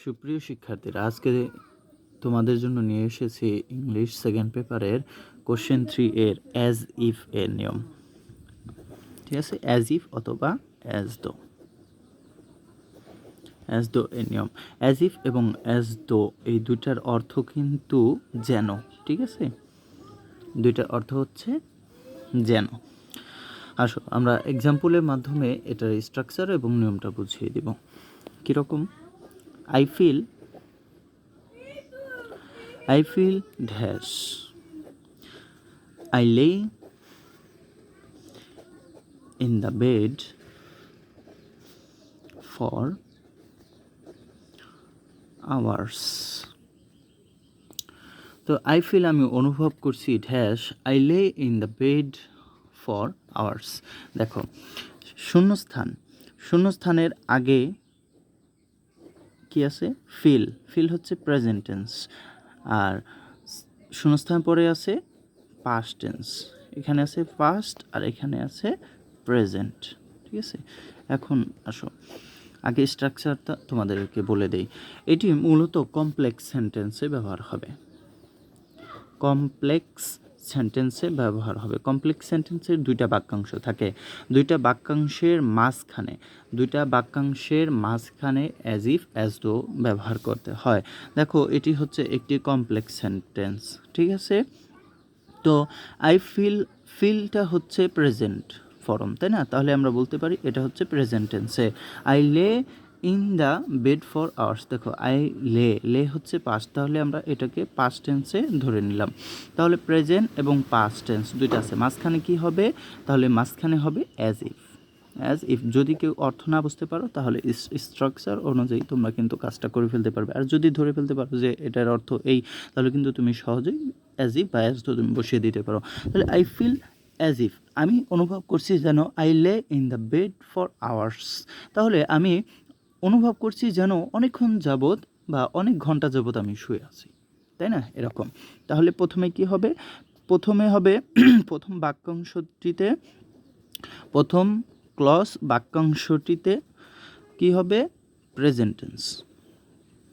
সুপ্রিয় শিক্ষার্থীরা, আজকে তোমাদের জন্য নিয়ে এসেছি ইংলিশ সেকেন্ড পেপারের কোশ্চেন 3 এর অ্যাজ ইফ এর নিয়ম। ঠিক আছে, অ্যাজ ইফ অথবা অ্যাজ দো এর নিয়ম। অ্যাজ ইফ এবং অ্যাজ দো এই দুইটার অর্থ কিন্তু যেন। ঠিক আছে, দুইটার অর্থ হচ্ছে যেন। আসো আমরা এক্সাম্পলের মাধ্যমে এটার স্ট্রাকচার এবং নিয়মটা বুঝিয়ে দিব। কীরকম? I feel dash. I lay in the bed for hours. তো I feel আমি অনুভব করছি dash I lay in the bed for hours. দেখো, শূন্যস্থানের আগে কি আছে? ফিল হচ্ছে প্রেজেন্ট টেন্স, আর শূন্যস্থান পরে আছে পাস্ট টেন্স। এখানে আছে পাস্ট আর এখানে আছে প্রেজেন্ট। ঠিক আছে, এখন আসো আগে স্ট্রাকচারটা তোমাদেরকে বলে দেই। এটি মূলত কমপ্লেক্স সেন্টেন্সে ব্যবহার হবে। কমপ্লেক্স সেন্টেন্সের দুইটা বাক্যাংশ থাকে। দুইটা বাক্যাংশের মাঝখানে অ্যাজ ইফ অ্যাজ দো ব্যবহার করতে হয়। দেখো, এটি হচ্ছে একটি কমপ্লেক্স সেন্টেন্স। ঠিক আছে, তো ফিলটা হচ্ছে প্রেজেন্ট ফর্ম, তাই না? তাহলে আমরা বলতে পারি এটা হচ্ছে প্রেজেন্ট টেন্সে। I lay in the bed for hours. দেখো, আই লে হচ্ছে পাস্ট, তাহলে আমরা এটাকে পাস্ট টেন্সে ধরে নিলাম। তাহলে প্রেজেন্ট এবং পাস্ট টেন্স দুইটা আছে, মাঝখানে কি হবে? তাহলে মাঝখানে হবে অ্যাজ ইফ। যদি কেউ অর্থ না বুঝতে পারো তাহলে স্ট্রাকচার অনুযায়ী তোমরা কিন্তু কাজটা করে ফেলতে পারবে। আর যদি ধরে ফেলতে পারো যে এটার অর্থ এই, তাহলে কিন্তু তুমি সহজেই অ্যাজ ইফ বা অ্যাজ দো তুমি বসিয়ে দিতে পারো। তাহলে আই ফিল অ্যাজ ইফ, আমি অনুভব করছি যেন I lay in the bed for hours. তাহলে আমি অনুভব করছি যেন অনেকক্ষণ যাবৎ বা অনেক ঘন্টা যাবৎ আমি শুয়ে আছি, তাই না? এরকম। তাহলে প্রথমে কি হবে? প্রথম বাক্যাংশটিতে কি হবে? প্রেজেন্ট টেন্স,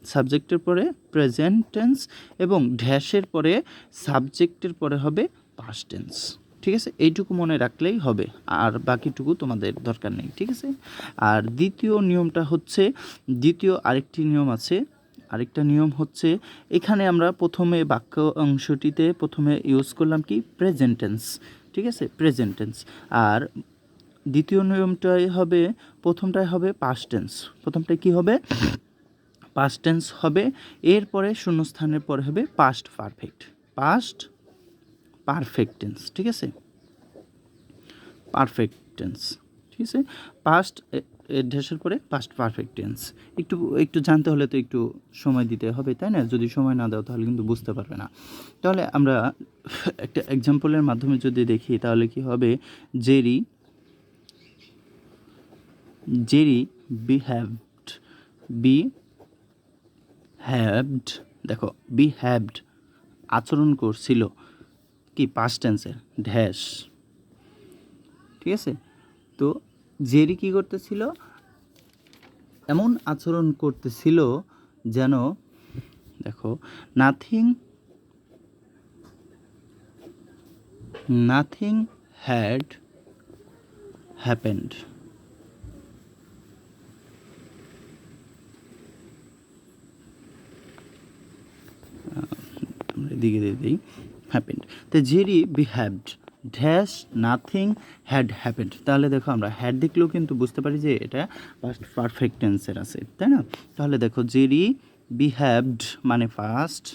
সাবজেক্টের পরে প্রেজেন্ট টেন্স এবং ড্যাশের পরে সাবজেক্টের পরে হবে পাস্ট টেন্স। ঠিক আছে, এইটুকু মনে রাখলেই হবে, আর বাকিটুকু তোমাদের দরকার নেই। ঠিক আছে, আর আরেকটা নিয়ম আছে। এখানে আমরা প্রথমে বাক্য অংশটিতে ইউজ করলাম কি? Present tense. ঠিক আছে, প্রেজেন্ট টেন্স। আর দ্বিতীয় নিয়মটাই হবে, প্রথমটাই হবে পাস্ট টেন্স। প্রথমটাই কি হবে? পাস্ট টেন্স হবে। এরপরে শূন্যস্থানের পরে হবে পাস্ট পারফেক্ট টেন্স। ঠিক আছে, পারফেক্ট টেন্স। ঠিক আছে, পাস্ট ড্যাশের পরে পাস্ট পারফেক্ট টেন্স। একটু জানতে হলে তো একটু সময় দিতে হবে, তাই না? যদি সময় না দাও তাহলে কিন্তু বুঝতে পারবে না। তাহলে আমরা একটা এক্সাম্পলের মাধ্যমে যদি দেখি তাহলে কি হবে? Jerry behaved. দেখো, বিহেভড আচরণ করছিল, কি? পাস্ট টেন্সের ড্যাশ। ঠিক আছে, তো জেরি কি করতেছিল? এমন আচরণ করতেছিল যেন, দেখো, নাথিং হ্যাড হ্যাপেন্ড। এদিকে দিয়ে দিই হ্যাপেন্ড। তো Jerry behaved dash nothing had happened. তাহলে দেখো, আমরা হ্যাড দেখলেও কিন্তু বুঝতে পারি যে এটা পাস্ট পারফেক্ট টেন্সের আছে, তাই না? তাহলে দেখো, জেরি বিহেভড মানে পাস্ট,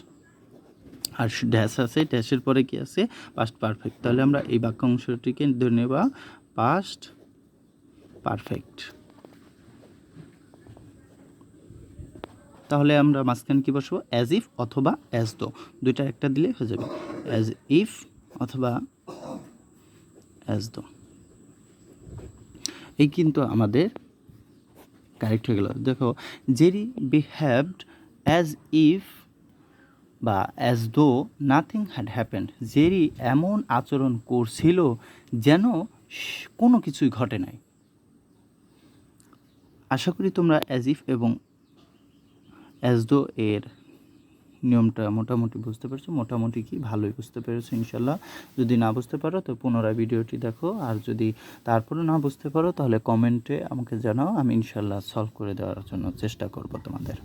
আর ড্যাশ আছে, ড্যাশের পরে কি আছে? Past perfect. তাহলে আমরা এই বাক্যাংশটিকে ধরে নেব পাস্ট পারফেক্ট। তাহলে আমরা মাঝখানে কি বসবো? অ্যাজ ইফ অথবা অ্যাজ দো, দুইটা একটা দিলে হয়ে যাবে, অ্যাজ ইফ অথবা অ্যাজ দো। এই কিন্তু আমাদের কারেক্ট হয়ে গেল। দেখো, জেরি বিহেভড অ্যাজ ইফ বা as though nothing had happened. Jerry এমন আচরণ করছিল যেন কোনো কিছুই ঘটে নাই। আশা করি তোমরা অ্যাজ ইফ এবং অ্যাজ দো এর নিয়মটা মোটামুটি বুঝতে পেরেছো? মোটামুটি কি ভালোই বুঝতে পেরেছো ইনশাল্লাহ। যদি না বুঝতে পারো তো পুনরায় ভিডিওটি দেখো, আর যদি তারপরে না বুঝতে পারো তাহলে কমেন্টে আমাকে জানাও, আমি ইনশাল্লাহ সলভ করে দেওয়ার জন্য চেষ্টা করব তোমাদের।